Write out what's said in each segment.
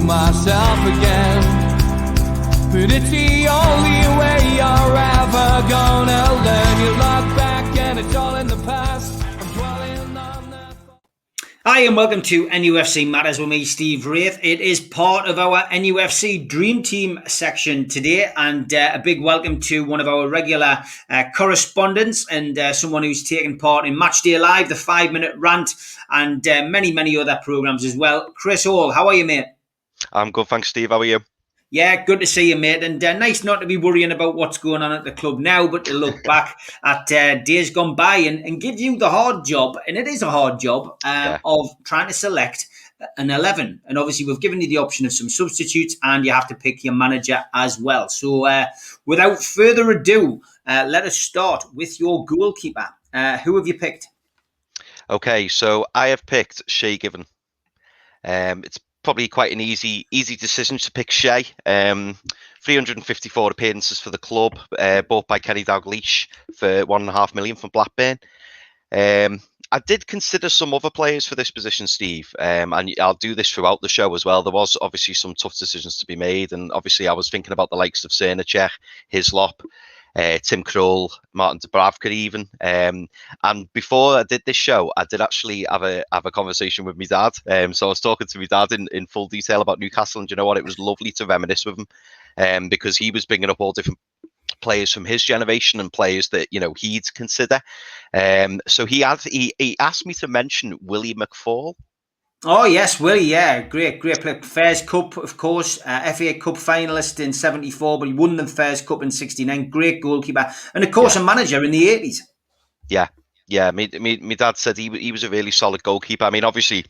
myself again. But it's the only way you're ever gonna learn. You look back and it's all in the past. I'm dwelling on that. Hi and welcome to NUFC Matters with me, Steve Wraith. It is part of our NUFC Dream Team section today, and a big welcome to one of our regular correspondents and someone who's taken part in Matchday Live, the 5-minute rant, and many other programmes as well. Chris Hall, how are you, mate? I'm good, thanks, Steve. How are you? Yeah, good to see you, mate. And nice not to be worrying about what's going on at the club now, but to look back at days gone by and give you the hard job, and it is a hard job, of trying to select an 11. And obviously, we've given you the option of some substitutes, and you have to pick your manager as well. So without further ado, let us start with your goalkeeper. Who have you picked? Okay, so I have picked Shay Given. It's probably quite an easy decision to pick Shay. 354 appearances for the club, bought by Kenny Dalglish for £1.5 million from Blackburn. I did consider some other players for this position, Steve, and I'll do this throughout the show as well. There was obviously some tough decisions to be made, and obviously I was thinking about the likes of Cernacek, Hislop, Tim Krul, Martin Dubravka even. And before I did this show, I did actually have a conversation with my dad. So I was talking to my dad in full detail about Newcastle, and you know what? It was lovely to reminisce with him, because he was bringing up all different players from his generation and players that, you know, he'd consider. So he asked me to mention Willie McFall. Oh yes, Willie, yeah, great player. Fairs Cup, of course, FA Cup finalist in '74, but he won the Fairs Cup in '69. Great goalkeeper, and of course a manager in the '80s. Yeah. My dad said he was a really solid goalkeeper. I mean, obviously,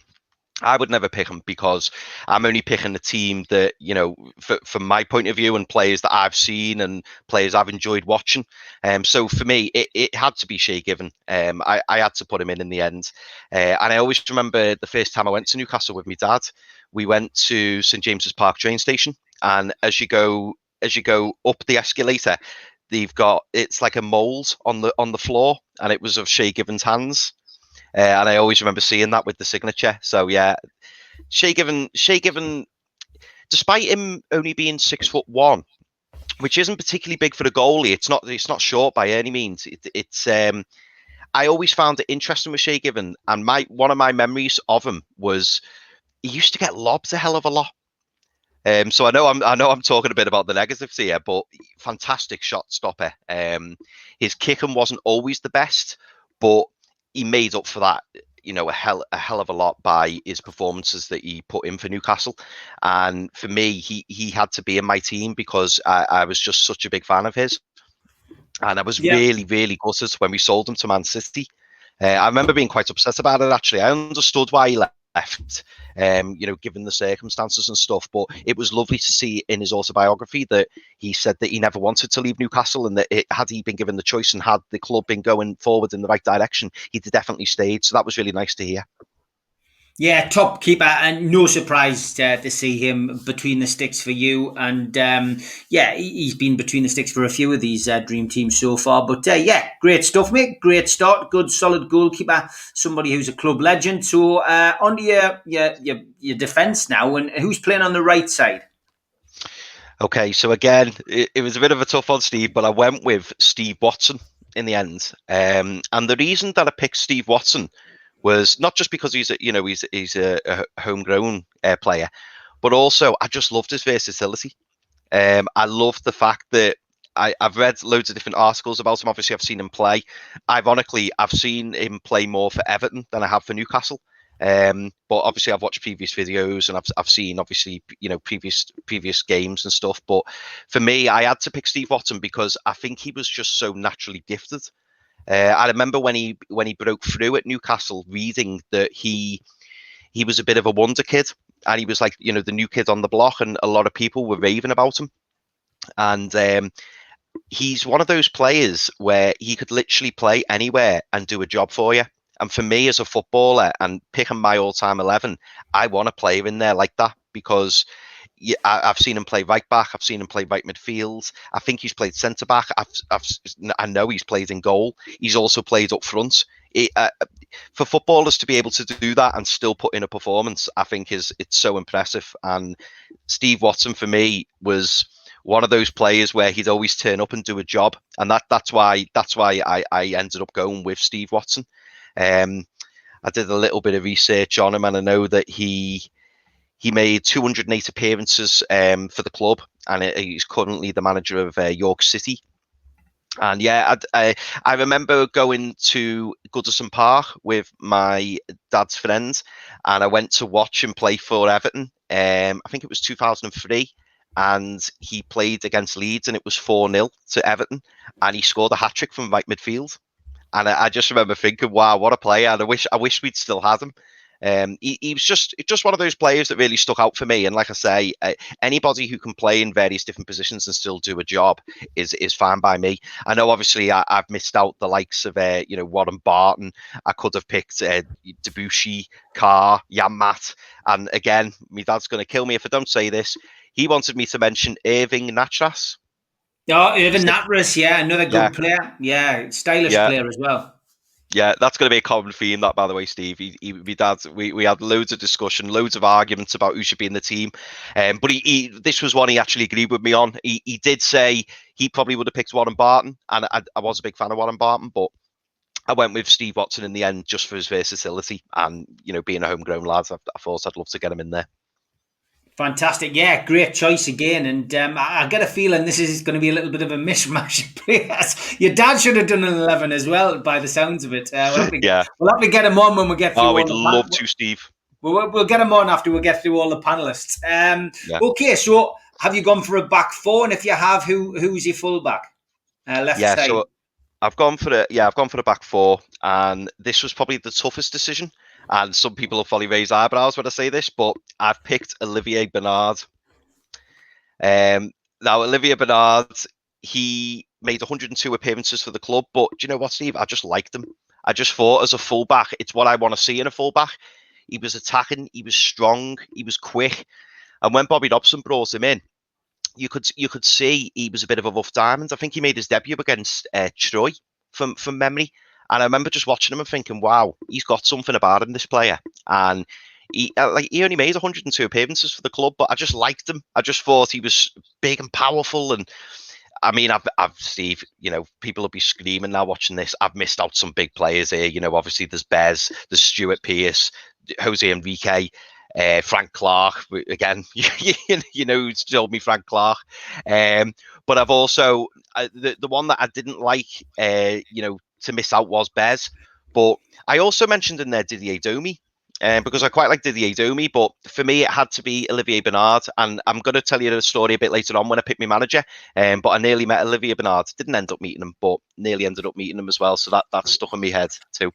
I would never pick him because I'm only picking a team that, you know, from my point of view and players that I've seen and players I've enjoyed watching. So for me, it had to be Shay Given. I had to put him in the end. And I always remember the first time I went to Newcastle with my dad. We went to St James's Park train station, and as you go up the escalator, it's like a mould on the floor, and it was of Shay Given's hands. And I always remember seeing that with the signature. So yeah, Shay Given, despite him only being 6'1", which isn't particularly big for the goalie, it's not short by any means. I always found it interesting with Shay Given, and one of my memories of him was he used to get lobbed a hell of a lot. So I know I'm talking a bit about the negatives here, but fantastic shot stopper. His kicking wasn't always the best, but he made up for that, you know, a hell of a lot by his performances that he put in for Newcastle. And for me, he had to be in my team because I was just such a big fan of his. And I was really gutted when we sold him to Man City. I remember being quite upset about it, actually. I understood why he left, you know, given the circumstances and stuff, but it was lovely to see in his autobiography that he said that he never wanted to leave Newcastle, and that had he been given the choice and had the club been going forward in the right direction, he'd definitely stayed. So that was really nice to hear. Yeah, top keeper, and no surprise to see him between the sticks for you. And he's been between the sticks for a few of these dream teams so far. But great stuff, mate. Great start. Good, solid goalkeeper. Somebody who's a club legend. So on to your defence now. And who's playing on the right side? Okay, so again, it was a bit of a tough one, Steve, but I went with Steve Watson in the end. And the reason that I picked Steve Watson was not just because he's a homegrown player, but also I just loved his versatility. I loved the fact that I've read loads of different articles about him. Obviously, I've seen him play. Ironically, I've seen him play more for Everton than I have for Newcastle. But obviously, I've watched previous videos and I've seen obviously, you know, previous games and stuff. But for me, I had to pick Steve Watson because I think he was just so naturally gifted. I remember when he broke through at Newcastle, reading that he was a bit of a wonder kid, and he was like, you know, the new kid on the block, and a lot of people were raving about him. And he's one of those players where he could literally play anywhere and do a job for you. And for me as a footballer and picking my all-time 11, I want a player in there like that, because I've seen him play right back. I've seen him play right midfield. I think he's played centre back. I know he's played in goal. He's also played up front. for footballers to be able to do that and still put in a performance, I think it's so impressive. And Steve Watson for me was one of those players where he'd always turn up and do a job, and that's why I ended up going with Steve Watson. I did a little bit of research on him, and I know that he made 208 appearances for the club, and he's currently the manager of York City. And yeah, I remember going to Goodison Park with my dad's friends, and I went to watch him play for Everton. I think it was 2003, and he played against Leeds, and it was 4-0 to Everton, and he scored a hat-trick from right midfield. And I just remember thinking, wow, what a player. And I wish we'd still had him. He was just one of those players that really stuck out for me. And like I say, anybody who can play in various different positions and still do a job is fine by me. I know, obviously, I've missed out the likes of Warren Barton. I could have picked Debussy, Carr, Jan Matt. And again, my dad's going to kill me if I don't say this. He wanted me to mention Irving Natras. Oh, Irving Natras, yeah, another good player. Yeah, stylish player as well. Yeah, that's going to be a common theme, that, by the way, Steve. My dad, we had loads of discussion, loads of arguments about who should be in the team. But this was one he actually agreed with me on. He did say he probably would have picked Warren Barton, and I was a big fan of Warren Barton, but I went with Steve Watson in the end just for his versatility. And, being a homegrown lad, I thought I'd love to get him in there. Fantastic. Yeah, great choice again. And I get a feeling this is going to be a little bit of a mishmash of players. Your dad should have done an 11 as well, by the sounds of it. We'll have to get him on when we get through. Oh, we'd love to, Steve. We'll get him on after we get through all the panellists. Okay, so have you gone for a back four? And if you have, who's your fullback? Left side. So I've gone for a back four, and this was probably the toughest decision. And some people will probably raise eyebrows when I say this, but I've picked Olivier Bernard. Now, Olivier Bernard, he made 102 appearances for the club, but do you know what, Steve? I just liked him. I just thought, as a fullback, it's what I want to see in a fullback. He was attacking, he was strong, he was quick, and when Bobby Robson brought him in, you could see he was a bit of a rough diamond. I think he made his debut against Troy from memory. And I remember just watching him and thinking, wow, he's got something about him, this player. And he only made 102 appearances for the club, but I just liked him. I just thought he was big and powerful. And I mean, I've Steve, people will be screaming now watching this. I've missed out some big players here. Obviously there's Bez, there's Stuart Pearce, Jose Enrique, Frank Clark. Again, who's told me Frank Clark. But I've also, the one that I didn't like, to miss out was Bez, but I also mentioned in there Didier Domi, because I quite like Didier Domi, but for me it had to be Olivier Bernard, and I'm going to tell you the story a bit later on when I pick my manager, but I nearly met Olivier Bernard, didn't end up meeting him, but nearly ended up meeting him as well, so that stuck in my head too.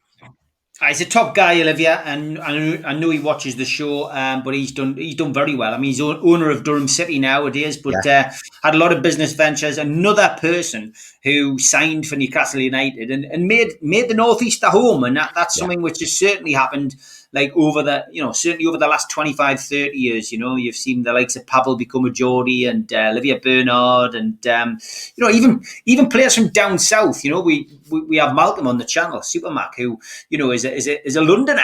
He's a top guy, Olivier, and I know he watches the show, but he's done very well. I mean, he's owner of Durham City nowadays, but had a lot of business ventures. Another person who signed for Newcastle United and made the Northeast a home, and that's something which has certainly happened. Like certainly over the last 25, 30 years, you've seen the likes of Pavel become a Geordie and Olivier Bernard and, even players from down south. We have Malcolm on the channel, Supermac, who, is a Londoner,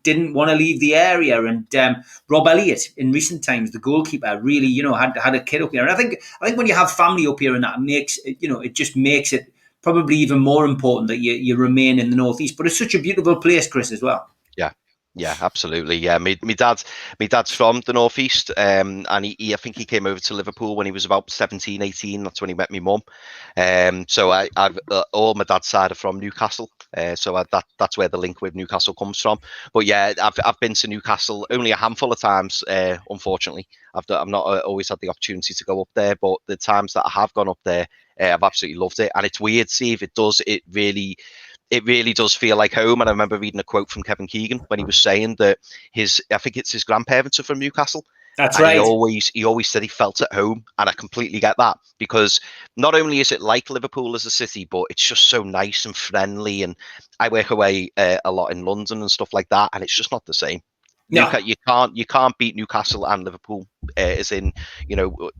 didn't want to leave the area. And Rob Elliott in recent times, the goalkeeper, really, had a kid up here. And I think when you have family up here and that makes, it just makes it probably even more important that you remain in the Northeast. But it's such a beautiful place, Chris, as well. Yeah, absolutely. Yeah, my dad's from the Northeast, and I think he came over to Liverpool when he was about 17, 18. That's when he met my mum. So I've all my dad's side are from Newcastle, so that's where the link with Newcastle comes from. But yeah, I've been to Newcastle only a handful of times. Unfortunately, I've not always had the opportunity to go up there, but the times that I have gone up there, I've absolutely loved it. And it's weird, Steve. It really does feel like home. And I remember reading a quote from Kevin Keegan when he was saying that I think it's his grandparents are from Newcastle. That's right. He always said he felt at home, and I completely get that, because not only is it like Liverpool as a city, but it's just so nice and friendly. And I work away a lot in London and stuff like that, and it's just not the same. No. You can't beat Newcastle and Liverpool as in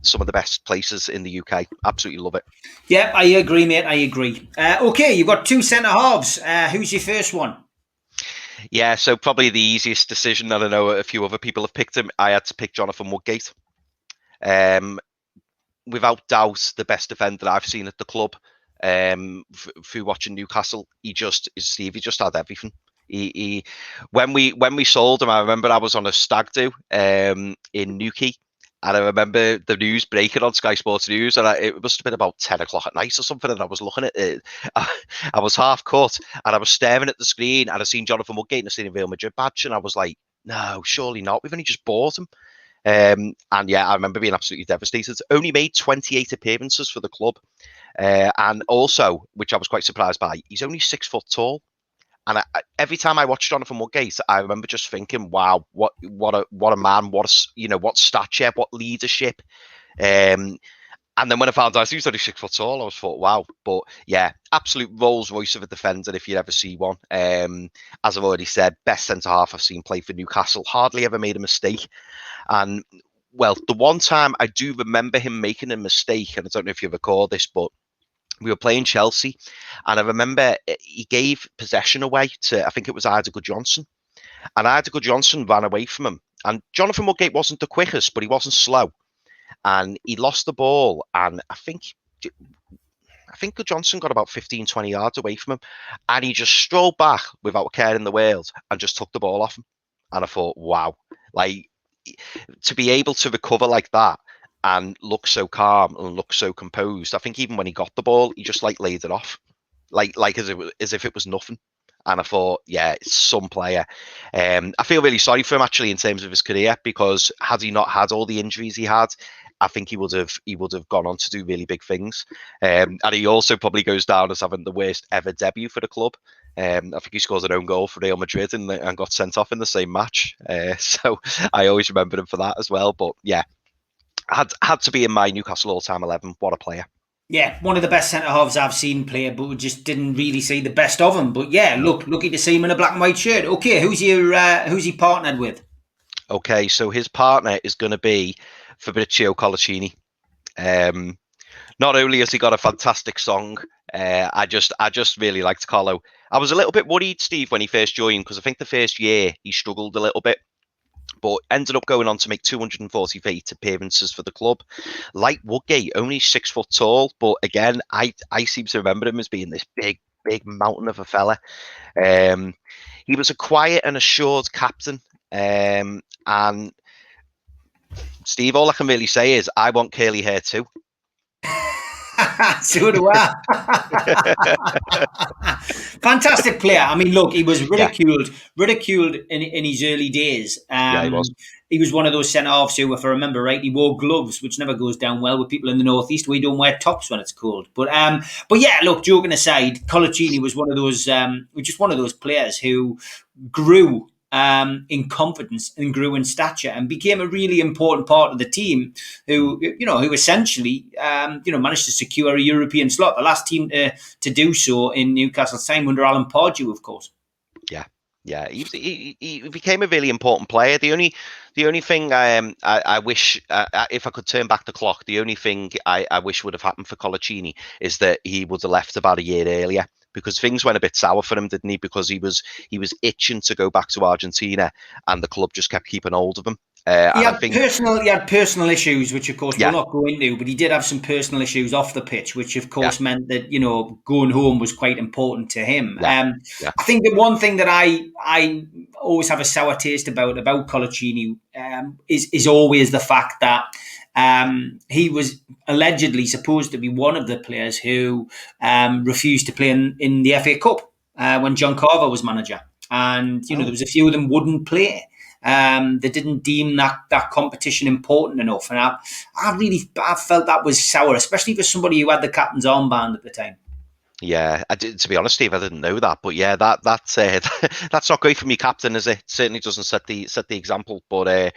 some of the best places in the UK. Absolutely love it. Yeah, I agree, mate. I agree. Okay, you've got two centre halves. Who's your first one? Yeah, so probably the easiest decision. I don't know, a few other people have picked him. I had to pick Jonathan Woodgate. Without doubt, the best defender I've seen at the club. Through watching Newcastle, he just had everything. He when we sold him, I remember I was on a stag do in Newquay, and I remember the news breaking on Sky Sports News, and it must have been about 10 o'clock at night or something, and I was looking at it. I was half cut, and I was staring at the screen, and I seen Jonathan Woodgate and I seen a Real Madrid badge, and I was like, no, surely not. We've only just bought him. And yeah, I remember being absolutely devastated. Only made 28 appearances for the club. And also, which I was quite surprised by, he's only 6 foot tall. And every time I watched Jonathan Woodgate, I remember just thinking, "Wow, what a man! What stature, what leadership!" And then when I found out he was only 6 foot tall, I was thought, "Wow!" But yeah, absolute Rolls Royce of a defender if you ever see one. As I've already said, best centre half I've seen play for Newcastle. Hardly ever made a mistake. And well, the one time I do remember him making a mistake, and I don't know if you recall this, but we were playing Chelsea, and I remember he gave possession away to, I think it was Ida Johnson, and Ida Johnson ran away from him. And Jonathan Woodgate wasn't the quickest, but he wasn't slow, and he lost the ball, and I think Johnson got about 15, 20 yards away from him, and he just strolled back without a care in the world and just took the ball off him. And I thought, wow, like, to be able to recover like that and look so calm and look so composed. I think even when he got the ball, he just like laid it off, like as if it was nothing. And I thought, yeah, it's some player. I feel really sorry for him actually in terms of his career, because had he not had all the injuries he had, I think he would have gone on to do really big things. And he also probably goes down as having the worst ever debut for the club. I think he scores an own goal for Real Madrid and got sent off in the same match. So I always remember him for that as well. But yeah, had to be in my Newcastle all-time 11. What a player. Yeah, one of the best centre halves I've seen play, but we just didn't really see the best of him. But yeah, lucky to see him in a black and white shirt. Okay, who's he partnered with? Okay, so his partner is going to be Fabrizio Colaccini. Not only has he got a fantastic song, I just really liked Colo. I was a little bit worried, Steve, when he first joined, because I think the first year he struggled a little bit, but ended up going on to make 248 appearances for the club. Like Woodgate, only 6 foot tall, but again, I seem to remember him as being this big mountain of a fella. He was a quiet and assured captain, and Steve, all I can really say is I want curly hair too. So do I. Fantastic player. I mean, look, he was ridiculed in his early days. Yeah, he was. He was one of those centre halves who, if I remember right, he wore gloves, which never goes down well with people in the northeast. We don't wear tops when it's cold. But yeah, look, joking aside, Colaccini was one of those players who grew in confidence and grew in stature and became a really important part of the team who essentially managed to secure a European slot, the last team to do so in Newcastle's time under Alan Pardew, of course. Yeah, he became a really important player. The only thing I wish, if I could turn back the clock, the only thing I wish would have happened for Colaccini is that he would have left about a year earlier, because things went a bit sour for him, didn't he? Because he was itching to go back to Argentina, and the club just kept keeping hold of him. He had personal issues, which of course we'll not go into, but he did have some personal issues off the pitch, which of course meant that going home was quite important to him. I think the one thing that I always have a sour taste about Colaccini is always the fact that he was allegedly supposed to be one of the players who refused to play in the FA Cup when John Carver was manager, and there was a few of them wouldn't play. They didn't deem that competition important enough, and I felt that was sour, especially for somebody who had the captain's armband at the time. Yeah, to be honest, Steve, I didn't know that, but yeah, that's not great from your captain, is it? Certainly doesn't set the example. But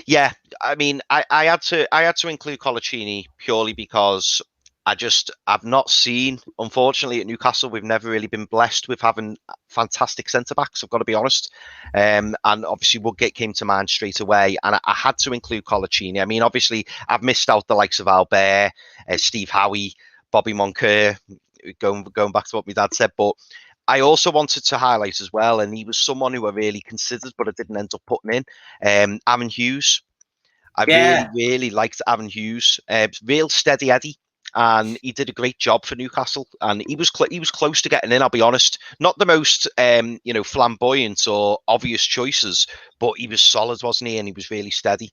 yeah, I mean, I had to include Colaccini purely because I've not seen, unfortunately, at Newcastle, we've never really been blessed with having fantastic centre backs. I've got to be honest. And obviously, Woodgate came to mind straight away, and I had to include Colaccini. I mean, obviously, I've missed out the likes of Albert, Steve Howie, Bobby Moncur, going back to what my dad said, but I also wanted to highlight as well, and he was someone who I really considered, but I didn't end up putting in. Aaron Hughes. I Yeah. really liked Aaron Hughes. Real steady Eddie, and he did a great job for Newcastle. And he was close to getting in. I'll be honest, not the most flamboyant or obvious choices, but he was solid, wasn't he? And he was really steady.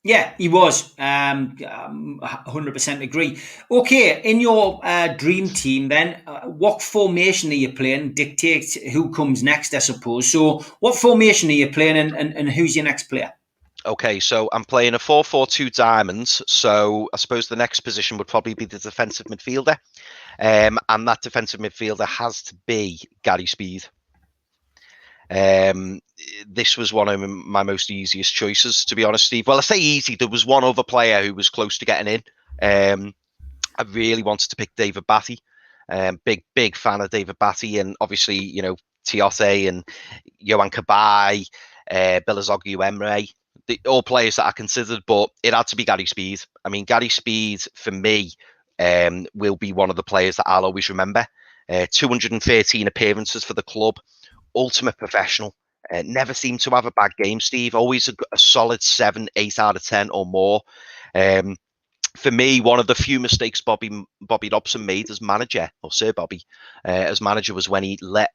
Yeah, he was. 100% agree. Okay, in your dream team, then, what formation are you playing dictates who comes next, I suppose. So, what formation are you playing, and who's your next player? Okay, so I'm playing a 4-4-2 diamonds. So I suppose the next position would probably be the defensive midfielder. And that defensive midfielder has to be Gary Speed. This was one of my most easiest choices, to be honest, Steve. Well, I say easy. There was one other player who was close to getting in. I really wanted to pick David Batty. Big fan of David Batty, and obviously, Tiote and Johan Cabai, Bilazoglu Emre, all players that I considered, but it had to be Gary Speed. I mean, Gary Speed, for me, will be one of the players that I'll always remember. 213 appearances for the club, ultimate professional. Never seemed to have a bad game, Steve. Always a solid 7, 8 out of 10 or more. For me, one of the few mistakes Bobby Dobson made as manager, or Sir Bobby, as manager, was when he let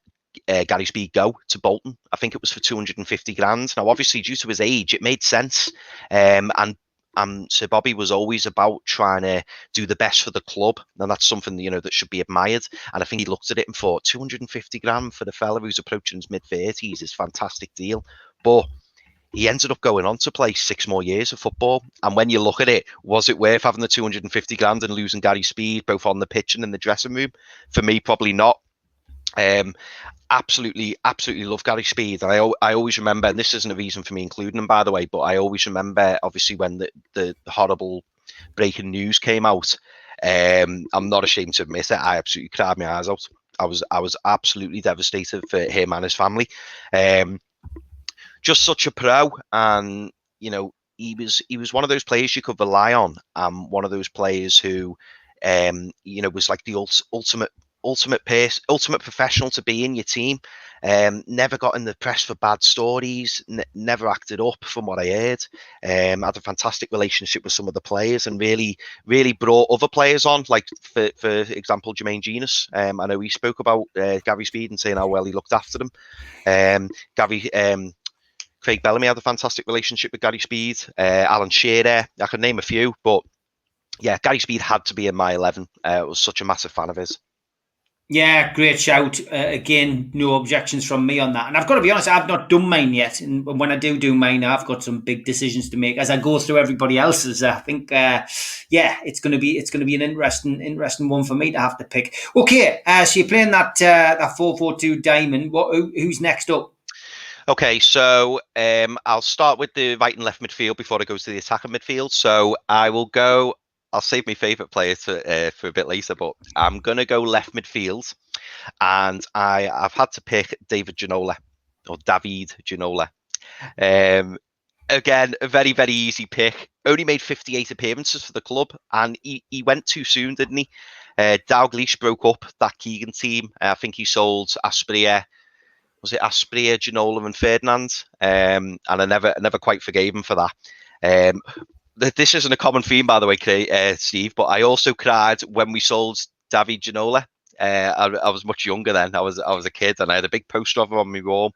Gary Speed go to Bolton. I think it was for 250 grand. Now, obviously, due to his age, it made sense. And Sir Bobby was always about trying to do the best for the club, and that's something that should be admired. And I think he looked at it and thought 250 grand for the fella who's approaching his mid-30s is a fantastic deal. But he ended up going on to play 6 more years of football. And when you look at it, was it worth having the 250 grand and losing Gary Speed both on the pitch and in the dressing room? For me, probably not. Absolutely love Gary Speed. I always remember, and this isn't a reason for me including him, by the way, but I always remember, obviously, when the horrible breaking news came out. I'm not ashamed to admit it. I absolutely cried my eyes out. I was absolutely devastated for him and his family. Just such a pro, and he was one of those players you could rely on. One of those players who, was like the ultimate professional to be in your team. Never got in the press for bad stories. Never acted up, from what I heard. Had a fantastic relationship with some of the players, and really brought other players on. Like for example, Jermaine Genius. I know he spoke about Gary Speed and saying how well he looked after them. Craig Bellamy had a fantastic relationship with Gary Speed. Alan Shearer, I could name a few, but yeah, Gary Speed had to be in my 11. I was such a massive fan of his. Yeah, great shout. Again, no objections from me on that. And I've got to be honest, I've not done mine yet. And when I do mine, I've got some big decisions to make as I go through everybody else's. I think, it's going to be an interesting one for me to have to pick. Okay, so you're playing that 4-4-2 diamond. Who's next up? Okay, so I'll start with the right and left midfield before I go to the attacking midfield. So I'll save my favourite player for a bit later, but I'm going to go left midfield. And I've had to pick David Ginola. Again, a very, very easy pick. Only made 58 appearances for the club, and he went too soon, didn't he? Dalglish broke up that Keegan team. I think he sold Aspria. Was it Aspria, Ginola, and Ferdinand? And I never quite forgave him for that. This isn't a common theme, by the way, Steve, but I also cried when we sold David Ginola. I was much younger then. I was a kid, and I had a big poster of him on my wall.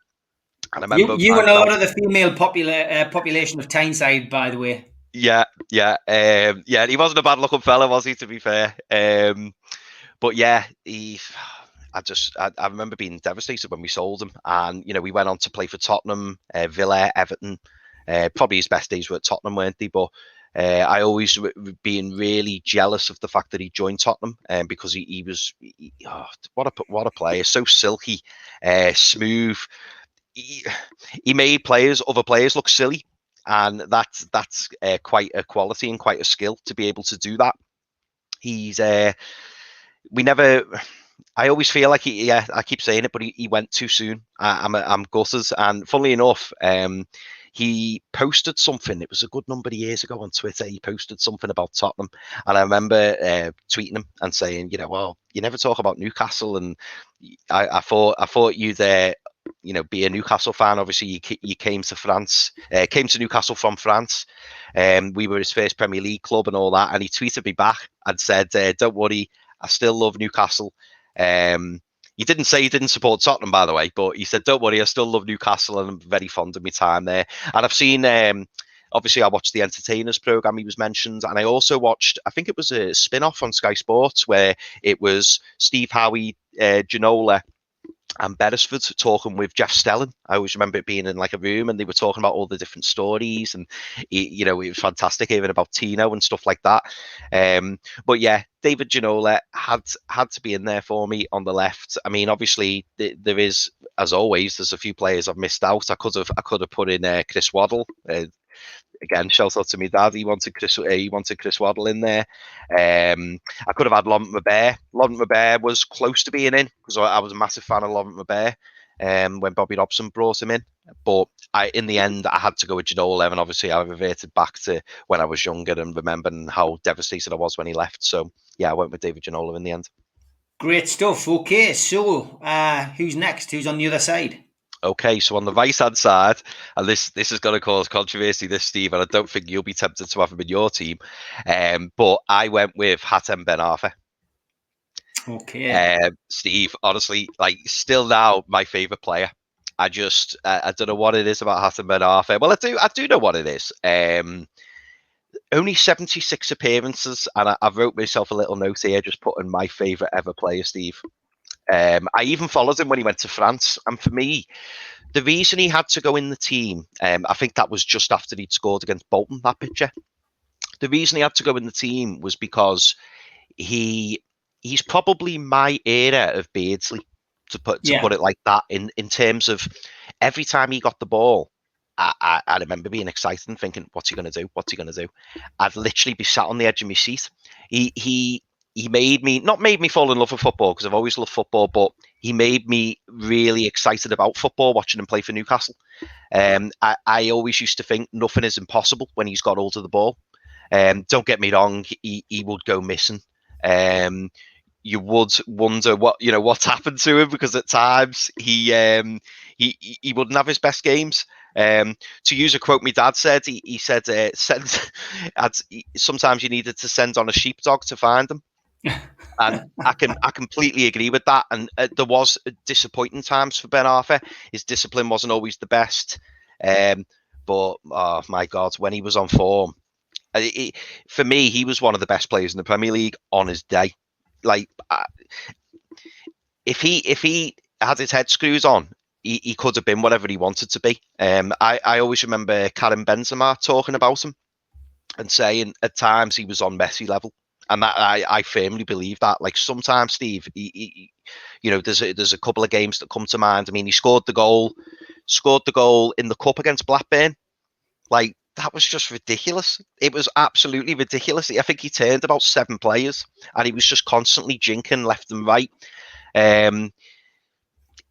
And I remember You and a lot of the female population of Tyneside, by the way. Yeah. He wasn't a bad-looking fella, was he? To be fair, but yeah, I remember being devastated when we sold him, and we went on to play for Tottenham, Villa, Everton. Probably his best days were at Tottenham, weren't they? But I always being really jealous of the fact that he joined Tottenham, because he was what a player, so silky, smooth. He made other players look silly, and that's quite a quality and quite a skill to be able to do that. He's we never. I always feel like I keep saying it, but he went too soon. I'm gutted. And funnily enough, he posted something. It was a good number of years ago on Twitter. He posted something about Tottenham, and I remember tweeting him and saying, well, you never talk about Newcastle, and I thought you'd be a Newcastle fan. Obviously, you came to France, came to Newcastle from France. We were his first Premier League club and all that. And he tweeted me back and said, "Don't worry, I still love Newcastle." He didn't say he didn't support Tottenham, by the way, but he said, "Don't worry, I still love Newcastle and I'm very fond of my time there." And I've seen, obviously, I watched the Entertainers programme he was mentioned, and I also watched, I think it was a spin-off on Sky Sports where it was Steve Howie, Ginola, and Beresford talking with Jeff Stelling. I always remember it being in like a room and they were talking about all the different stories, and it was fantastic, even about Tino and stuff like that. But yeah, David Ginola had to be in there for me on the left. I mean, obviously there is, as always, there's a few players I've missed out. I could have put in Chris Waddle. Again, shout out to me dad. He wanted Chris Waddle in there. I could have had Laurent Mabert. Laurent Mabert was close to being in because I was a massive fan of Laurent Mabert when Bobby Robson brought him in. But in the end, I had to go with Ginola, and obviously I reverted back to when I was younger and remembering how devastated I was when he left. So yeah, I went with David Ginola in the end. Great stuff. Okay, so who's next? Who's on the other side? Okay, so on the right-hand side, and this is going to cause controversy, Steve, and I don't think you'll be tempted to have him in your team, but I went with Hatem Ben Arfa. Okay. Steve, honestly, like, still now my favourite player. I don't know what it is about Hatem Ben Arfa. Well, I do know what it is. Only 76 appearances, and I wrote myself a little note here, just putting my favourite ever player, Steve. I even followed him when he went to France. And for me, the reason he had to go in the team, I think that was just after he'd scored against Bolton, that picture. The reason he had to go in the team was because he's probably my era of Beardsley, to put it like that, in terms of every time he got the ball, I remember being excited and thinking, what's he going to do? What's he going to do? I'd literally be sat on the edge of my seat. He made me fall in love with football, because I've always loved football, but he made me really excited about football, watching him play for Newcastle. I always used to think nothing is impossible when he's got hold of the ball. Don't get me wrong, he would go missing. You would wonder what's happened to him, because at times he wouldn't have his best games. To use a quote my dad said, he said, sometimes you needed to send on a sheepdog to find him. And I completely agree with that. And there was disappointing times for Ben Arfa. His discipline wasn't always the best. But oh my God, when he was on form, for me, he was one of the best players in the Premier League on his day. Like, if he had his head screws on, he could have been whatever he wanted to be. I always remember Karim Benzema talking about him and saying at times he was on Messi level. And that I firmly believe that. Like, sometimes, Steve, there's a couple of games that come to mind. I mean, he scored the goal in the cup against Blackburn. Like, that was just ridiculous. It was absolutely ridiculous. I think he turned about 7 players, and he was just constantly jinking left and right.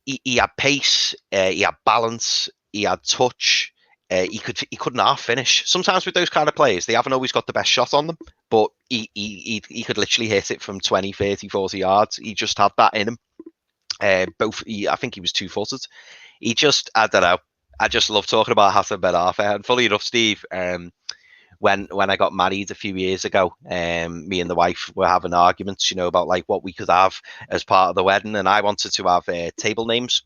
He had pace, he had balance, he had touch. He couldn't half finish. Sometimes with those kind of players, they haven't always got the best shot on them, but he could literally hit it from 20, 30, 40 yards. He just had that in him. I think he was 2-footed. I don't know. I just love talking about Hatem Ben Arfa. And fully enough, Steve, when I got married a few years ago, me and the wife were having arguments, about like what we could have as part of the wedding, and I wanted to have table names,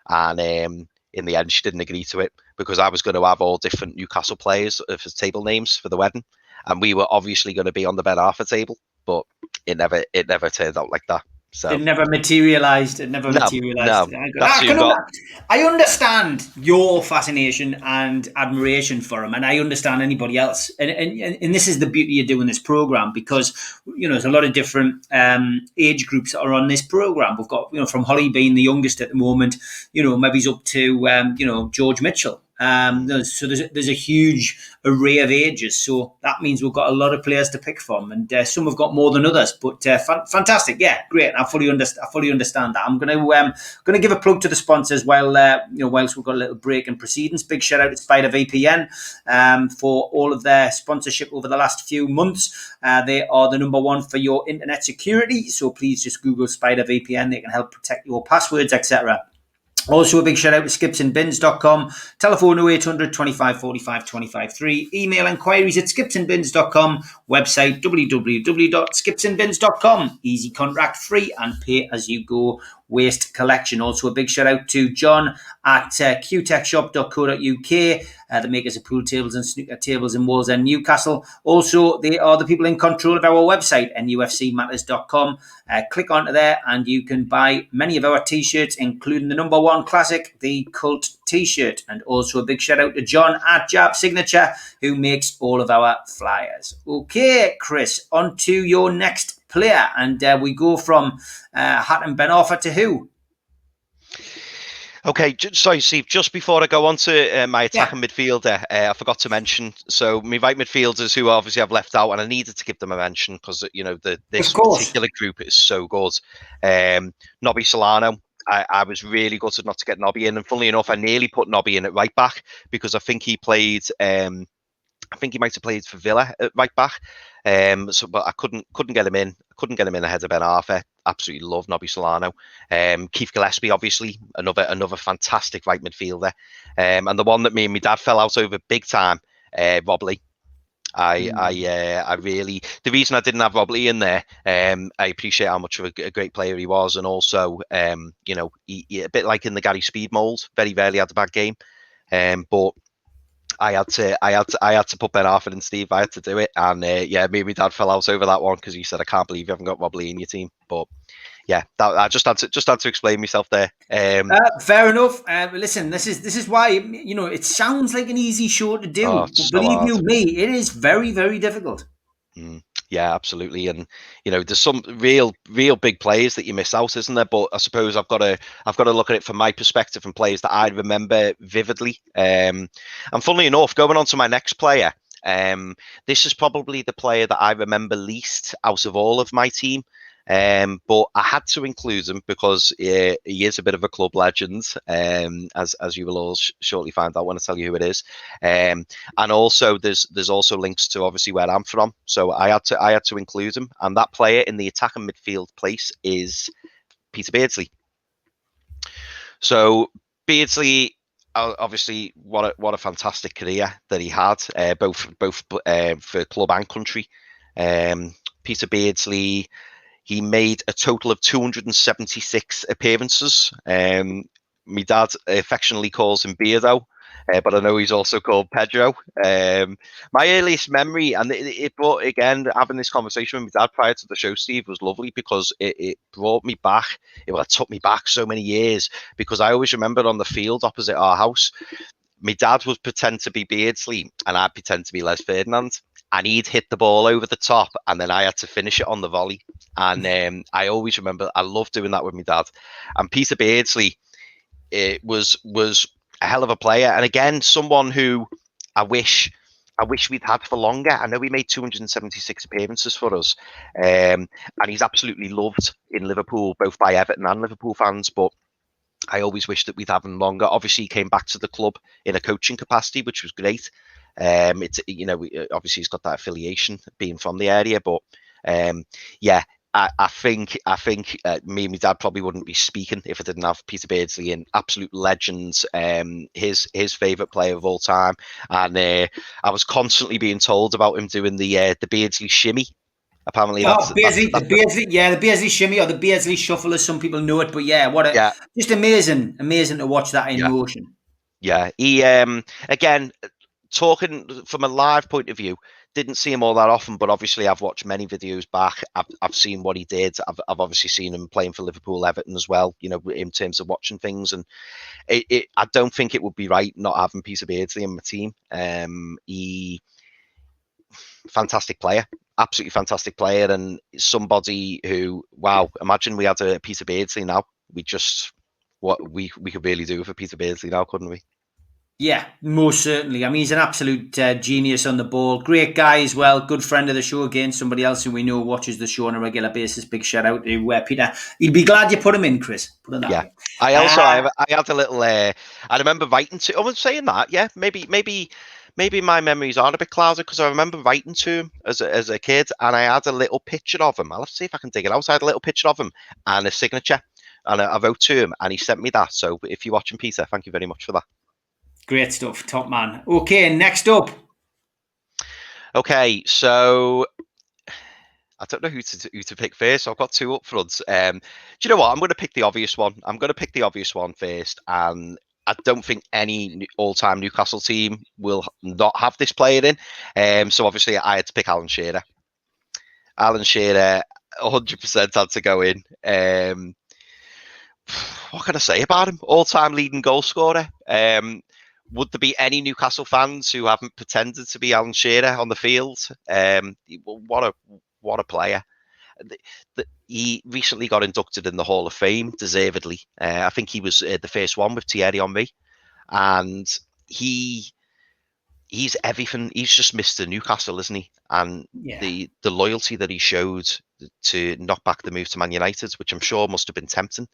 and in the end, she didn't agree to it, because I was going to have all different Newcastle players as table names for the wedding, and we were obviously going to be on the Ben Arfa table, but it never turned out like that. So it never materialized. No, I understand your fascination and admiration for him, and I understand anybody else. And this is the beauty of doing this program, because there's a lot of different age groups that are on this program. We've got from Holly being the youngest at the moment, maybe he's up to George Mitchell. There's a huge array of ages. So that means we've got a lot of players to pick from, and some have got more than others. But fantastic, yeah, great. I fully understand that. I'm going to give a plug to the sponsors whilst we've got a little break in proceedings. Big shout out to Spider VPN for all of their sponsorship over the last few months. They are the number one for your internet security. So please just Google Spider VPN. They can help protect your passwords, etc. Also, a big shout out to skipsandbins.com. Telephone 0800 25 45 25 3. Email inquiries at skipsandbins.com. Website www.skipsandbins.com. Easy contract free and pay as you go waste collection. Also, a big shout out to John at qtechshop.co.uk. The makers of pool tables and snooker tables in Wallsend, Newcastle. Also, they are the people in control of our website, NUFCmatters.com. Click onto there and you can buy many of our t-shirts, including the number one classic, the Cult t-shirt. And also a big shout out to John at Jab Signature, who makes all of our flyers. Okay, Chris, on to your next player. And we go from Hatton Ben Arfa to who? Okay, sorry, Steve. Just before I go on to my attacking midfielder, I forgot to mention. So my right midfielders, who obviously I've left out, and I needed to give them a mention because this particular group is so good. Nobby Solano. I was really gutted not to get Nobby in, and funnily enough, I nearly put Nobby in at right back because I think he played. I think he might have played for Villa at right back. But I couldn't get him in. Couldn't get him in ahead of Ben Arfa. Absolutely love Nobby Solano. Keith Gillespie, obviously, another fantastic right midfielder. And the one that me and my dad fell out over big time, Rob Lee. I really, the reason I didn't have Rob Lee in there, I appreciate how much of a great player he was, and also, he a bit like in the Gary Speed mould, very rarely had a bad game. But I had to put Ben Arfa in, Steve. I had to do it, and me and my dad fell out over that one because he said, "I can't believe you haven't got Rob Lee in your team." But yeah, I just had to explain myself there. Fair enough. Listen, this is why it sounds like an easy show to do. Oh, but believe you me, it is very, very difficult. Yeah, absolutely. And there's some real big players that you miss out, isn't there? But I suppose I've got to look at it from my perspective and players that I remember vividly. And funnily enough, going on to my next player, this is probably the player that I remember least out of all of my team. But I had to include him because he is a bit of a club legend, as you will all shortly find out when I tell you who it is. And also there's also links to obviously where I'm from, so I had to include him. And that player in the attacking midfield place is Peter Beardsley. So Beardsley, obviously, what a fantastic career that he had, both for club and country. Peter Beardsley. He made a total of 276 appearances. My dad affectionately calls him Beardo, but I know he's also called Pedro. My earliest memory, and it brought, again, having this conversation with my dad prior to the show, Steve, was lovely because it brought me back. It took me back so many years because I always remembered on the field opposite our house, my dad would pretend to be Beardsley and I'd pretend to be Les Ferdinand. And he'd hit the ball over the top, and then I had to finish it on the volley. And I always remember, I loved doing that with my dad. And Peter Beardsley was a hell of a player, and again, someone who I wish we'd had for longer. I know he made 276 appearances for us, and he's absolutely loved in Liverpool, both by Everton and Liverpool fans. But I always wish that we'd have him longer. Obviously, he came back to the club in a coaching capacity, which was great. It's obviously he's got that affiliation being from the area, but I think me and my dad probably wouldn't be speaking if I didn't have Peter Beardsley in. Absolute legends, his favourite player of all time, and I was constantly being told about him doing the Beardsley shimmy. Apparently, the Beardsley shimmy or the Beardsley shuffle, as some people know it. But just amazing to watch that in motion. Yeah, he again. Talking from a live point of view, didn't see him all that often, but obviously I've watched many videos back. I've seen what he did. I've obviously seen him playing for Liverpool, Everton as well, in terms of watching things. And I don't think it would be right not having Peter Beardsley in my team. He fantastic player, absolutely fantastic player, and somebody who, wow, imagine we had a Peter Beardsley now. What we could really do for Peter Beardsley now, couldn't we? Yeah, most certainly. I mean, he's an absolute genius on the ball. Great guy as well. Good friend of the show. Again, somebody else who we know watches the show on a regular basis. Big shout out to Peter. He'd be glad you put him in, Chris. Put it that Yeah. way. I had a little. I remember writing to. I was saying that. Yeah, maybe my memories are a bit clouded because I remember writing to him as a kid, and I had a little picture of him. I'll have to see if I can dig it out. I had a little picture of him and a signature, and I wrote to him, and he sent me that. So if you're watching, Peter, thank you very much for that. Great stuff. Top man. Okay, next up. Okay, so I don't know who to pick first. So I've got two up front. Do you know what? I'm going to pick the obvious one. I'm going to pick the obvious one first, and I don't think any all-time Newcastle team will not have this player in. So obviously, I had to pick Alan Shearer. Alan Shearer, 100% had to go in. What can I say about him? All-time leading goal scorer. Would there be any Newcastle fans who haven't pretended to be Alan Shearer on the field? What a player! He recently got inducted in the Hall of Fame, deservedly. I think he was the first one with Thierry Henry, and he's everything. He's just Mr. Newcastle, isn't he? And Yeah. the loyalty that he showed to knock back the move to Man United, which I'm sure must have been tempting.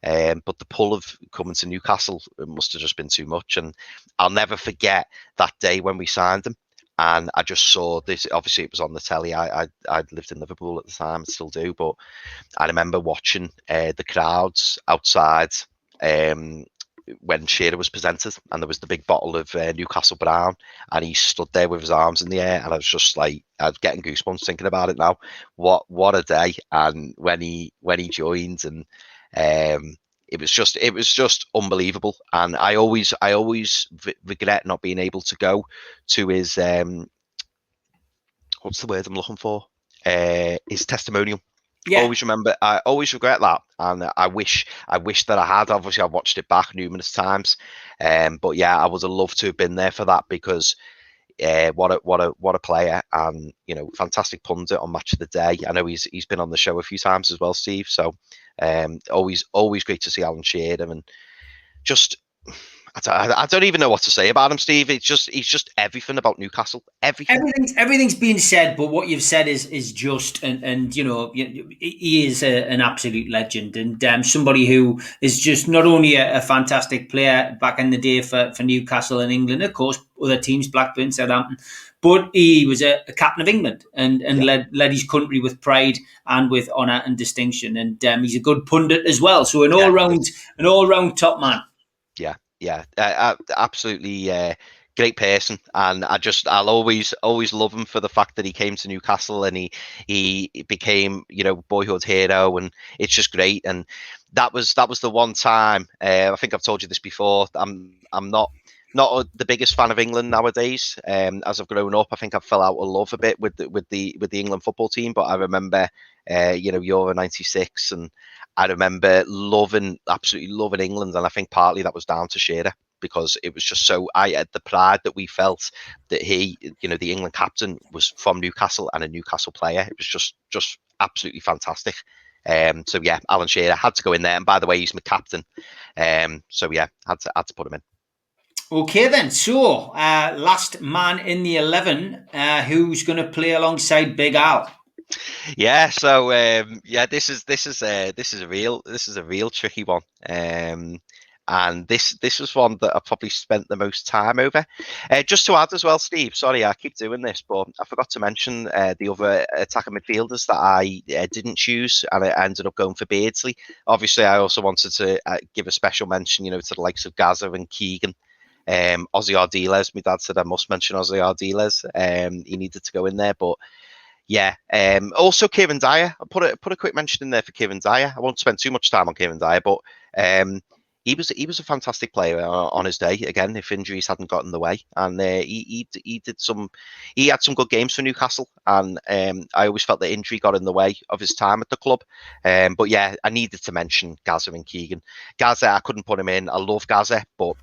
But the pull of coming to Newcastle must have just been too much. And I'll never forget that day when we signed him. And I just saw this. Obviously, it was on the telly. I lived in Liverpool at the time, I still do. But I remember watching the crowds outside when Shearer was presented, and there was the big bottle of Newcastle Brown, and he stood there with his arms in the air, and I was just like, I was getting goosebumps thinking about it now. What a day! And when he joined, and it was just unbelievable. And I always regret not being able to go to his what's the word I'm looking for? His testimonial. Yeah. I always regret that, and I wish that I had. Obviously, I've watched it back numerous times, but yeah, I would have loved to have been there for that because what a player, and fantastic pundit on Match of the Day. I know he's been on the show a few times as well, Steve. So always great to see Alan Shearer, and just I don't even know what to say about him, Steve. He's just everything about Newcastle. Everything's been said, but what you've said is just, and he is an absolute legend, and somebody who is just not only a fantastic player back in the day for Newcastle and England, of course, other teams, Blackburn, Southampton, but he was a captain of England and led his country with pride and with honour and distinction, and he's a good pundit as well. So an all round top man. Yeah, absolutely great person, and I'll always love him for the fact that he came to Newcastle and he became boyhood hero, and it's just great. And that was the one time. I think I've told you this before. I'm not the biggest fan of England nowadays. As I've grown up, I think I've fell out of love a bit with the England football team. But I remember, Euro '96, and I remember absolutely loving England, and I think partly that was down to Shearer because it was just so. I had the pride that we felt that he, the England captain, was from Newcastle and a Newcastle player. It was just absolutely fantastic. So yeah, Alan Shearer had to go in there, and by the way, he's my captain. So yeah, had to put him in. Okay then, so last man in the 11, who's going to play alongside Big Al? Yeah, so this is a real tricky one, and this was one that I probably spent the most time over. Just to add as well, Steve. Sorry, I keep doing this, but I forgot to mention the other attacking midfielders that I didn't choose, and I ended up going for Beardsley. Obviously, I also wanted to give a special mention, to the likes of Gaza and Keegan. Ozzy Ardiles, my dad said I must mention Ozzy Ardiles. He needed to go in there, but yeah. Also Kieran Dyer. I put a quick mention in there for Kieran Dyer. I won't spend too much time on Kieran Dyer, but he was a fantastic player on his day. Again, if injuries hadn't gotten in the way, and he had some good games for Newcastle, and I always felt that injury got in the way of his time at the club. But yeah, I needed to mention Gaza and Keegan. Gaza, I couldn't put him in. I love Gaza, but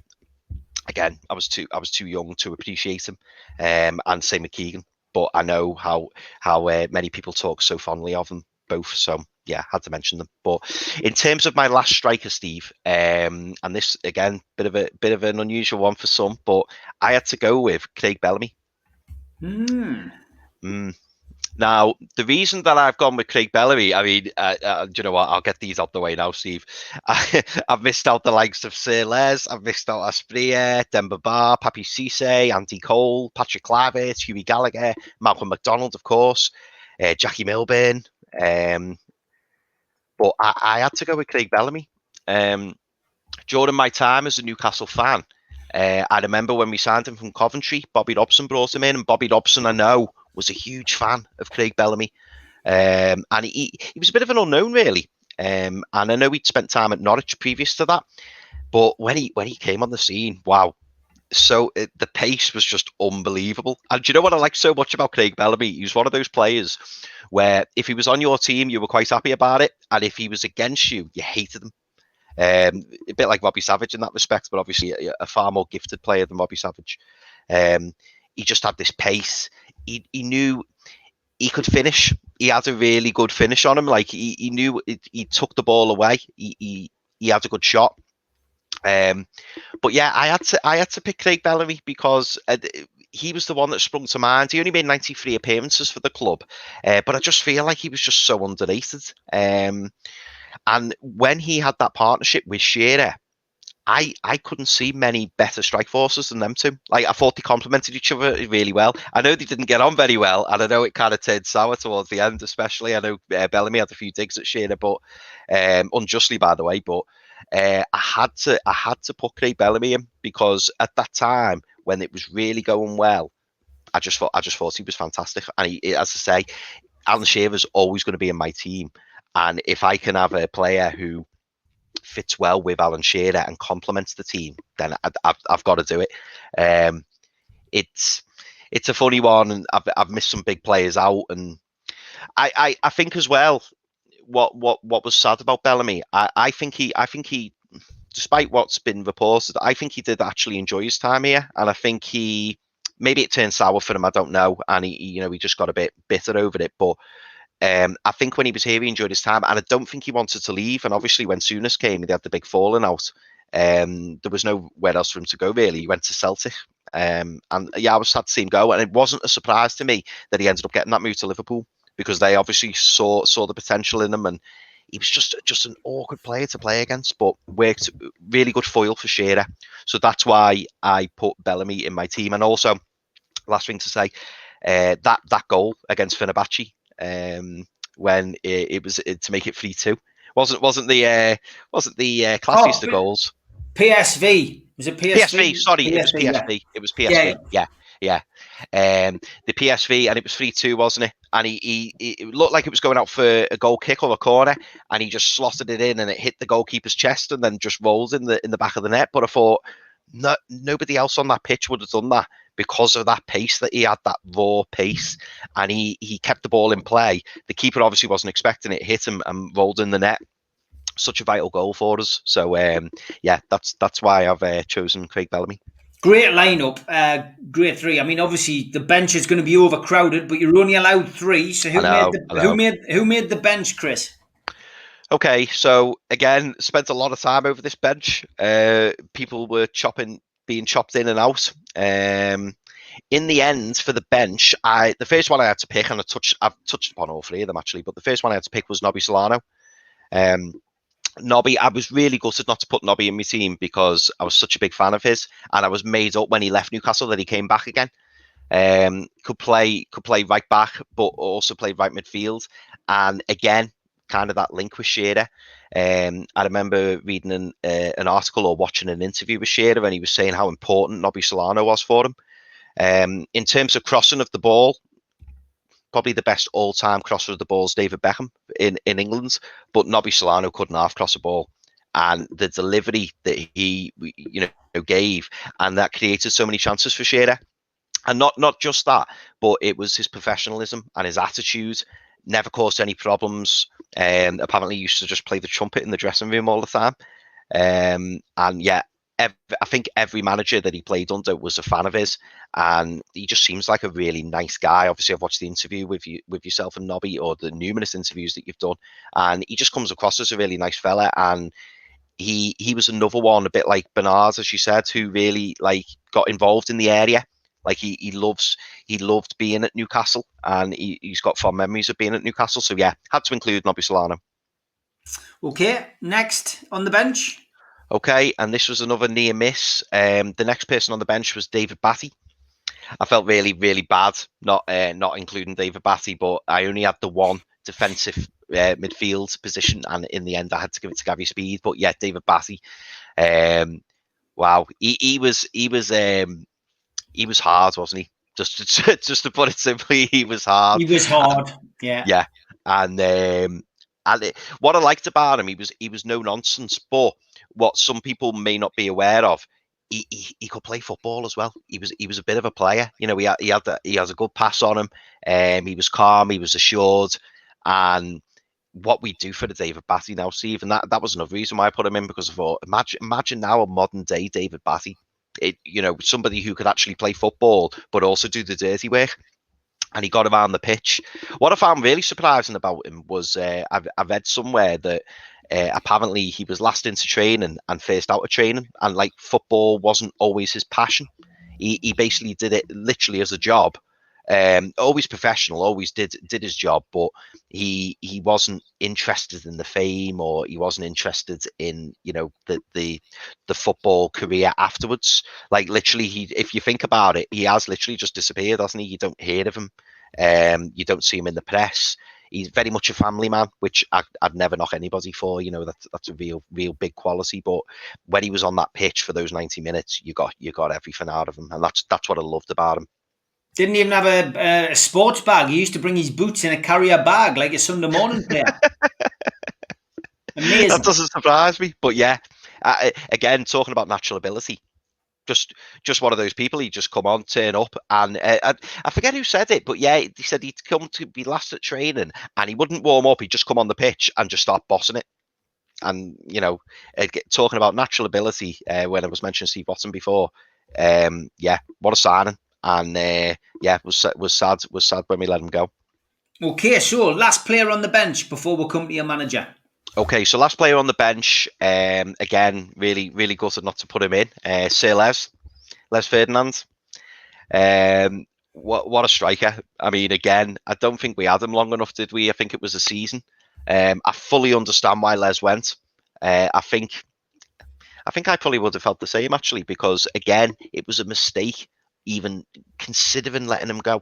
again, I was too young to appreciate him, and same with Keegan. But I know how many people talk so fondly of them both. So yeah, had to mention them. But in terms of my last striker, Steve, and this again, bit of an unusual one for some, but I had to go with Craig Bellamy. Now, the reason that I've gone with Craig Bellamy, I mean, do you know what? I'll get these out the way now, Steve. I've missed out the likes of Sir Les, I've missed out Asprilla, Demba Ba, Papi Cisse, Andy Cole, Patrick Kluivert, Hughie Gallagher, Malcolm McDonald, of course, Jackie Milburn. But I had to go with Craig Bellamy. During my time as a Newcastle fan, I remember when we signed him from Coventry, Bobby Robson brought him in, and Bobby Robson, I know, was a huge fan of Craig Bellamy. And he was a bit of an unknown, really. And I know he'd spent time at Norwich previous to that. But when he came on the scene, wow. So the pace was just unbelievable. And do you know what I like so much about Craig Bellamy? He was one of those players where if he was on your team, you were quite happy about it. And if he was against you, you hated him. A bit like Robbie Savage in that respect, but obviously a far more gifted player than Robbie Savage. He just had this pace. He knew he could finish. He had a really good finish on him. Like he knew he took the ball away. He had a good shot. But yeah, I had to pick Craig Bellamy because he was the one that sprung to mind. He only made 93 appearances for the club, but I just feel like he was just so underrated. And when he had that partnership with Shearer, I couldn't see many better strike forces than them two. Like, I thought they complemented each other really well. I know they didn't get on very well, and I know it kind of turned sour towards the end, especially. I know Bellamy had a few digs at Shearer, but unjustly, by the way. But I had to put Craig Bellamy in because at that time when it was really going well, I just thought he was fantastic. And he, as I say, Alan Shearer's always going to be in my team. And if I can have a player who fits well with Alan Shearer and complements the team, then I've got to do it. It's a funny one, and I've missed some big players out, and I think as well what was sad about Bellamy, I think he, despite what's been reported, I think he did actually enjoy his time here, and I think maybe it turned sour for him, I don't know, and he just got a bit bitter over it, but. I think when he was here, he enjoyed his time, and I don't think he wanted to leave. And obviously, when Souness came, they had the big falling out. There was nowhere else for him to go, really. He went to Celtic. And yeah, I was sad to see him go. And it wasn't a surprise to me that he ended up getting that move to Liverpool because they obviously saw the potential in him. And he was just an awkward player to play against, but worked really good foil for Shearer. So that's why I put Bellamy in my team. And also, last thing to say, that goal against Fenerbahce, when it was to make it 3-2, wasn't the classiest of goals. PSV, was it PSV? PSV, sorry, it was PSV. Yeah. It was PSV. Yeah. The PSV, and it was 3-2, wasn't it? And he it looked like it was going out for a goal kick or a corner, and he just slotted it in, and it hit the goalkeeper's chest, and then just rolled in the back of the net. But I thought nobody else on that pitch would have done that, because of that pace that he had, that raw pace, and he kept the ball in play. The keeper obviously wasn't expecting it, hit him and rolled in the net. Such a vital goal for us. So yeah, that's why I've chosen Craig Bellamy. Great lineup, great three. I mean, obviously the bench is going to be overcrowded, but you're only allowed three. So who made the bench, Chris? Okay, so again, spent a lot of time over this bench. People were being chopped in and out. In the end, for the bench, the first one I had to pick, and I've touched upon all three of them actually, but the first one I had to pick was Nobby Solano. Nobby, I was really gutted not to put Nobby in my team because I was such a big fan of his, and I was made up when he left Newcastle that he came back again. Could play right back, but also play right midfield, and again, kind of that link with Shearer. I remember reading an article or watching an interview with Shearer, and he was saying how important Nobby Solano was for him. In terms of crossing of the ball, probably the best all-time crosser of the ball is David Beckham in England, but Nobby Solano couldn't half cross a ball, and the delivery that he gave, and that created so many chances for Shearer. And not just that, but it was his professionalism and his attitude. Never caused any problems. Apparently used to just play the trumpet in the dressing room all the time. And yeah, I think every manager that he played under was a fan of his, and he just seems like a really nice guy. Obviously, I've watched the interview with yourself and Nobby, or the numerous interviews that you've done, and he just comes across as a really nice fella. And he was another one, a bit like Bernard, as you said, who really like got involved in the area. Like he loved being at Newcastle, and he's got fond memories of being at Newcastle. So yeah, had to include Nobby Solano. Okay, next on the bench. Okay, and this was another near miss. The next person on the bench was David Batty. I felt really, really bad not including David Batty, but I only had the one defensive midfield position, and in the end, I had to give it to Gary Speed. But yeah, David Batty. Wow, he was hard, wasn't he? Just to put it simply, he was hard. He was hard. Yeah. And what I liked about him, he was no nonsense. But what some people may not be aware of, he could play football as well. He was a bit of a player. You know, he has a good pass on him. He was calm. He was assured. And what we do for the David Batty now, Steve, and that was another reason why I put him in, because I thought, imagine now a modern day David Batty. Somebody who could actually play football but also do the dirty work. And he got around the pitch. What I found really surprising about him was I read somewhere that apparently he was last into training and first out of training, and like football wasn't always his passion. He basically did it literally as a job. Always professional, always did his job, but he wasn't interested in the fame, or he wasn't interested in the football career afterwards. Like literally, if you think about it, he has literally just disappeared, hasn't he? You don't hear of him. You don't see him in the press. He's very much a family man, which I'd never knock anybody for. That's a real big quality. But when he was on that pitch for those 90 minutes, you got everything out of him, and that's what I loved about him. Didn't even have a sports bag. He used to bring his boots in a carrier bag like a Sunday morning player. Amazing. That doesn't surprise me. But yeah, again, talking about natural ability, just one of those people. He'd just come on, turn up, and I forget who said it, but yeah, he said he'd come to be last at training, and he wouldn't warm up. He'd just come on the pitch and just start bossing it. And talking about natural ability, when I was mentioning Steve Bottom before, yeah, what a signing. And was sad when we let him go. Okay, so last player on the bench before we come to your manager. Okay, so last player on the bench, again, really, really gutted not to put him in. Sir Les Ferdinand. What a striker. I mean, again, I don't think we had him long enough, did we? I think it was a season. I fully understand why Les went. I think I probably would have felt the same, actually, because again, it was a mistake even considering letting him go.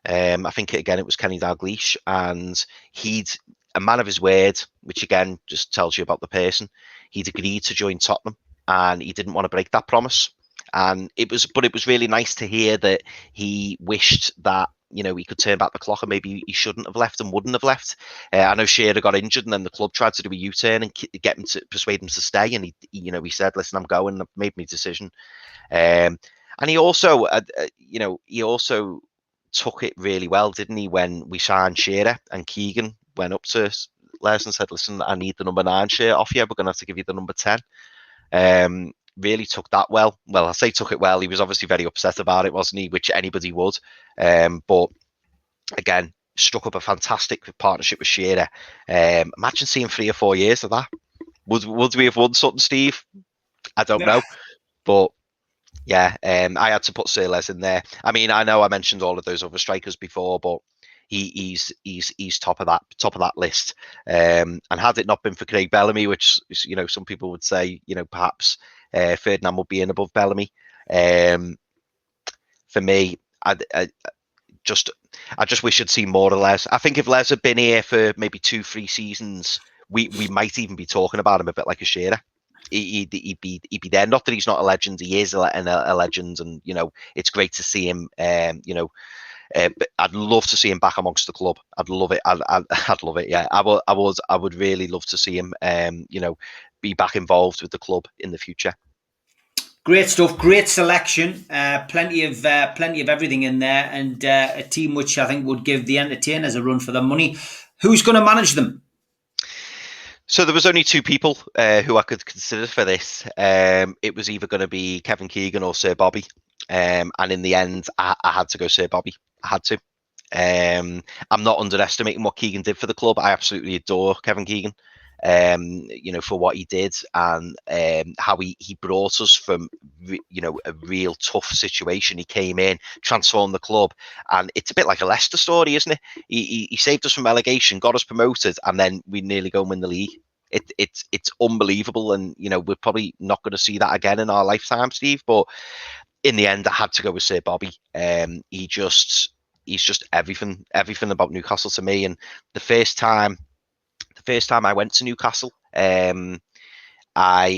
I think again it was Kenny Dalglish, and he'd a man of his word, which again just tells you about the person. He'd agreed to join Tottenham, and he didn't want to break that promise. And it was really nice to hear that he wished that he could turn back the clock, and maybe he shouldn't have left and wouldn't have left. I know Shearer got injured, and then the club tried to do a U-turn and get him to persuade him to stay, and he said, "Listen, I'm going. I've made my decision." And he also, he also took it really well, didn't he? When we signed Shearer, and Keegan went up to Les and said, "Listen, I need the number 9 shirt off you. We're going to have to give you the number 10." Really took that well. Well, I say took it well. He was obviously very upset about it, wasn't he? Which anybody would. But again, struck up a fantastic partnership with Shearer. Imagine seeing 3 or 4 years of that. Would we have won something, Steve? I don't know, but. Yeah, I had to put Sir Les in there. I mean, I know I mentioned all of those other strikers before, but he's top of that list. And had it not been for Craig Bellamy, which some people would say, perhaps Ferdinand would be in above Bellamy. For me, I just wish I'd seen more of Les. I think if Les had been here for maybe 2-3 seasons, we might even be talking about him a bit like a Shearer. He'd be there. Not that he's not a legend; he is a legend, and it's great to see him. But I'd love to see him back amongst the club. I'd love it. I'd love it. Yeah, I would really love to see him. Be back involved with the club in the future. Great stuff. Great selection. Plenty of everything in there, and a team which I think would give the entertainers a run for their money. Who's going to manage them? So there was only two people who I could consider for this. It was either going to be Kevin Keegan or Sir Bobby. And in the end, I had to go Sir Bobby. I had to. I'm not underestimating what Keegan did for the club. I absolutely adore Kevin Keegan, for what he did and how he brought us from, a real tough situation. He came in, transformed the club, and it's a bit like a Leicester story, isn't it? He saved us from relegation, got us promoted, and then we nearly go and win the league. It's unbelievable, and we're probably not going to see that again in our lifetime, Steve. But in the end, I had to go with Sir Bobby. He's just everything about Newcastle to me. And the first time I went to Newcastle, I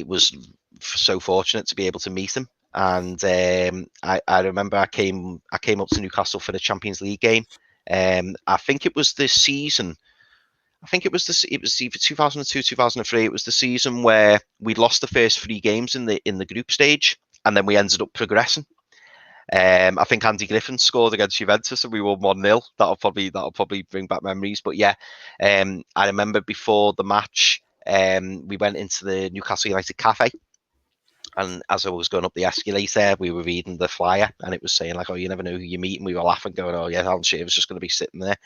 was so fortunate to be able to meet him. And I remember I came up to Newcastle for the Champions League game. I think it was this season. It was either 2002, 2003. It was the season where we'd lost the first three games in the group stage, and then we ended up progressing. I think Andy Griffin scored against Juventus and we won 1-0. That'll probably bring back memories. But yeah, I remember before the match, we went into the Newcastle United cafe. And as I was going up the escalator, we were reading the flyer and it was saying like, oh, you never know who you meet. And we were laughing, going, oh yeah, Alan Shearer's just going to be sitting there.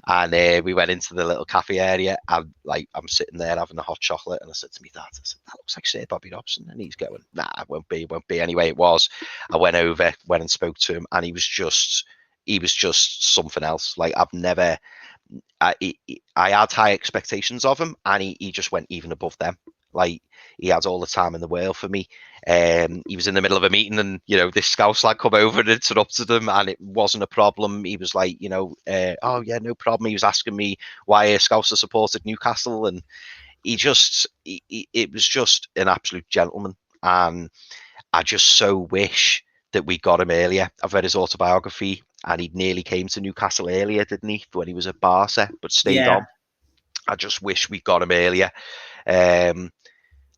And we went into the little cafe area and like, I'm sitting there having a hot chocolate. And I said to me dad, I said, that looks like Sir Bobby Robson. And he's going, nah, it won't be. Anyway, it was. I went and spoke to him and he was just something else. Like I had high expectations of him and he just went even above them. Like he had all the time in the world for me. He was in the middle of a meeting and, this Scouse lad come over and interrupted him and it wasn't a problem. He was like, oh yeah, no problem. He was asking me why a Scouser supported Newcastle and it was just an absolute gentleman. And I just so wish that we got him earlier. I've read his autobiography and he nearly came to Newcastle earlier, didn't he? When he was at Barca, but stayed on. I just wish we got him earlier.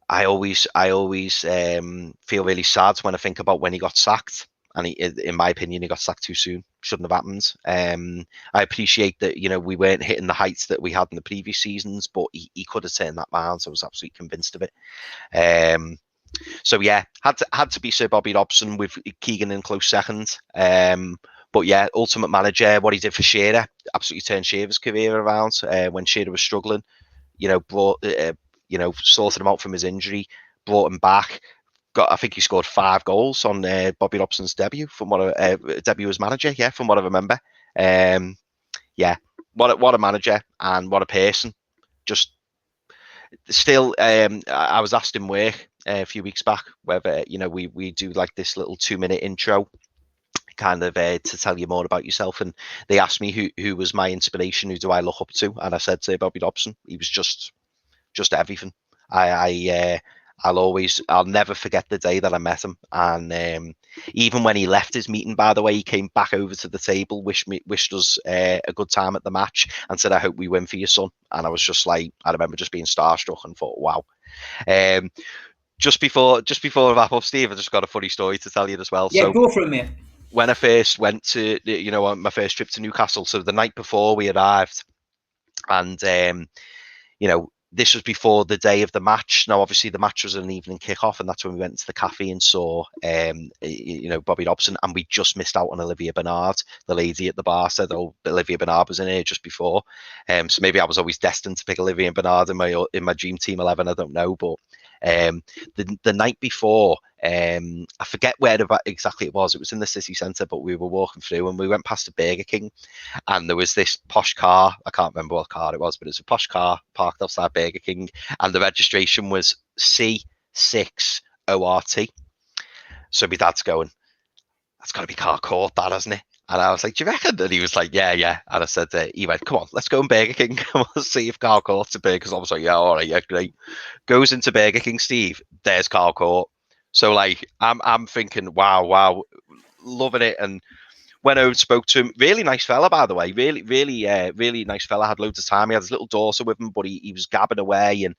I always feel really sad when I think about when he got sacked. And in my opinion, he got sacked too soon. Shouldn't have happened. I appreciate that, we weren't hitting the heights that we had in the previous seasons, but he could have turned that round. So I was absolutely convinced of it. So yeah, had to be Sir Bobby Robson with Keegan in close second. But yeah, ultimate manager, what he did for Shearer, absolutely turned Shearer's career around when Shearer was struggling. Sorted him out from his injury, brought him back. I think he scored 5 goals on Bobby Robson's debut debut as manager. Yeah, from what I remember. Yeah, what a manager and what a person. Just still, I was asked in work a few weeks back whether we do like this little 2-minute intro kind of to tell you more about yourself, and they asked me who was my inspiration, who do I look up to, and I said to Bobby Robson. He was just everything. I'll never forget the day that I met him, and even when he left his meeting, by the way, he came back over to the table, wished us a good time at the match, and said, "I hope we win for your son." And I was just like, I remember just being starstruck and thought, wow. Just before I wrap up, Steve, I just got a funny story to tell you as well. Yeah, so, go for it, mate. When I first went to, on my first trip to Newcastle, so the night before we arrived, and this was before the day of the match. Now, obviously, the match was an evening kickoff, and that's when we went to the cafe and saw, Bobby Robson, and we just missed out on Olivia Bernard. The lady at the bar said, "Oh, Olivia Bernard was in here just before." So maybe I was always destined to pick Olivia Bernard in my dream team 11. I don't know, but the night before, I forget where exactly it was. It was in the city centre, but we were walking through and we went past a Burger King, and there was this posh car. I can't remember what car it was, but it was a posh car parked outside Burger King, and the registration was C6ORT. So my dad's going, "That's got to be Car Court, that, hasn't it?" And I was like, "Do you reckon?" And he was like, yeah. And I said, he went, "Come on, let's go in Burger King. Come on, see if Car Court's a Burger." I was like, "Yeah, all right, yeah, great." Goes into Burger King, Steve, there's Car Court. So like, I'm thinking, wow, loving it. And went over and spoke to him. Really nice fella, by the way. Really nice fella. Had loads of time. He had his little daughter with him, but he was gabbing away. And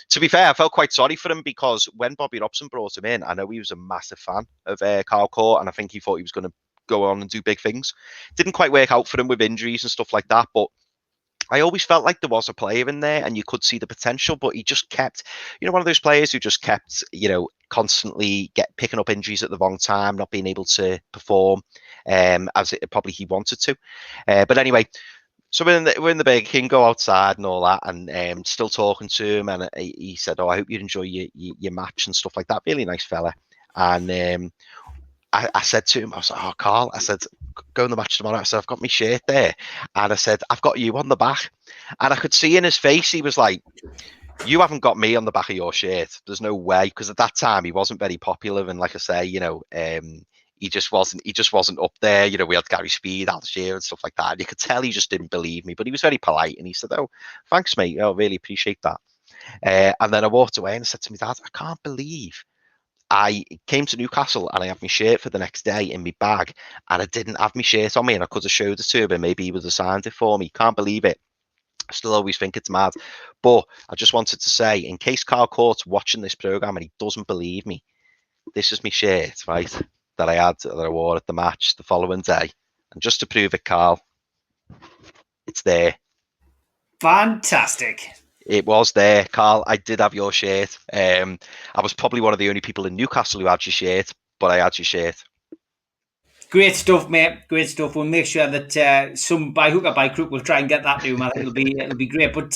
to be fair, I felt quite sorry for him because when Bobby Robson brought him in, I know he was a massive fan of Car Court, and I think he thought he was going to go on and do big things. Didn't quite work out for him with injuries and stuff like that, but I always felt like there was a player in there and you could see the potential, but he just kept, one of those players who just kept, constantly picking up injuries at the wrong time, not being able to perform as probably he wanted to. But anyway, so we're in the Burger King, go outside and all that, and still talking to him. And he said, "Oh, I hope you enjoy your match and stuff like that." Really nice fella. And I said to him, I was like, "Oh, Carl," I said, "Go in the match tomorrow." I said, "I've got my shirt there," and I said, "I've got you on the back." And I could see in his face, he was like, "You haven't got me on the back of your shirt. There's no way." Because at that time, he wasn't very popular, and like I say, he just wasn't up there. We had Gary Speed, Al Shearer, and stuff like that. And you could tell he just didn't believe me, but he was very polite, and he said, "Oh, thanks, mate. I really appreciate that." And then I walked away and I said to my dad, "I can't believe I came to Newcastle and I had my shirt for the next day in my bag, and I didn't have my shirt on me, and I could have showed it to him, and maybe he would have signed it for me." Can't believe it. I still always think it's mad. But I just wanted to say, in case Carl Court's watching this program and he doesn't believe me, this is my shirt, right, that I wore at the match the following day. And just to prove it, Carl, it's there. Fantastic. It was there, Carl. I did have your shirt. I was probably one of the only people in Newcastle who had your shirt, but I had your shirt. Great stuff, mate. Great stuff. We'll make sure that some by hook or by crook we'll try and get that to him. I think it'll be great. But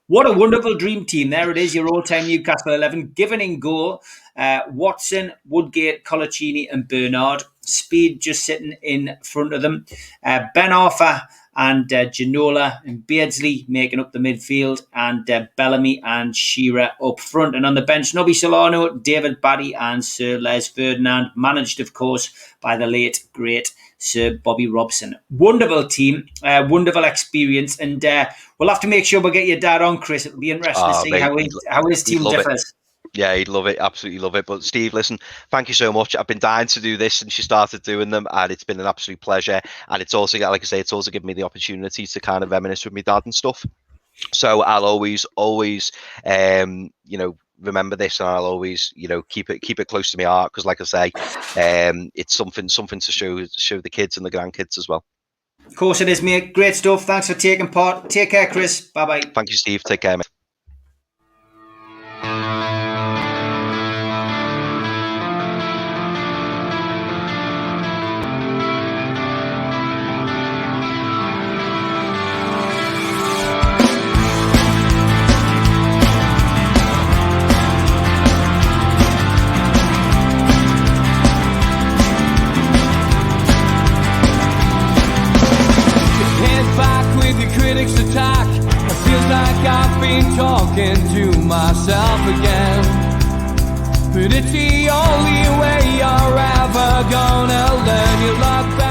what a wonderful dream team. There it is, your all-time Newcastle 11. Given in goal, Watson, Woodgate, Colaccini and Bernard. Speed just sitting in front of them. Ben Arthur and Ginola and Beardsley making up the midfield, and Bellamy and Shearer up front. And on the bench, Nobby Solano, David Batty and Sir Les Ferdinand, managed, of course, by the late, great Sir Bobby Robson. Wonderful team, wonderful experience, and we'll have to make sure we get your dad on, Chris. It'll be interesting to see how his team differs. Yeah, he'd love it. Absolutely love it. But Steve, listen, thank you so much. I've been dying to do this since you started doing them, and it's been an absolute pleasure. And it's also, like I say, it's also given me the opportunity to kind of reminisce with my dad and stuff. So I'll always, remember this, and I'll always, keep it close to my heart, because, like I say, it's something to show the kids and the grandkids as well. Of course it is, mate. Great stuff. Thanks for taking part. Take care, Chris. Bye bye. Thank you, Steve. Take care, mate. Critics attack. It feels like I've been talking to myself again. But it's the only way you're ever gonna learn. You look back.